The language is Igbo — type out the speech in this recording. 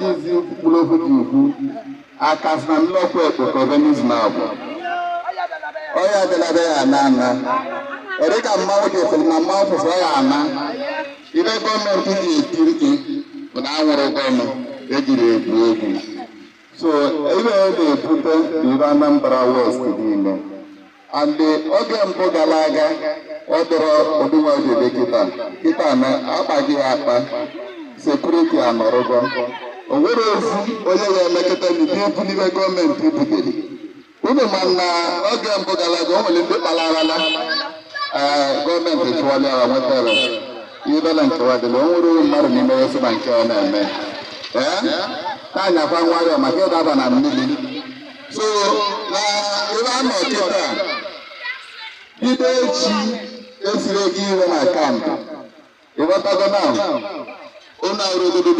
dizi pulofu juku akasna mlokwe organism abo oya de la be anana erika mawo de na mawo fo ya ana ibe gọọmenti ji etiriki na anwụrụ gọọmenti ejiri egwu so ebe na-ebute the Anambra West niile and oge mbụ gara aga ọ dọrọ odinwadede kịta na akpaghị akpa sekuriti anọrọgo o nwere ofu onye ya emekọta n'ihe ebu n'ime gọọmenti butere unu ma na oge mbụ gara aga o nwere ndị kpalarala gọọmenti chụọla ya nwetara ibela nkewa dịla o nwere mmadụ n'ime ya na nke ọ na-eme na-anyakwa nwayọọ maka ịdaba na mmiri so na ebe a nọ kịta bido echi esiri gị ire na kampụ ịghọtago na ụlọ ọrụ obodo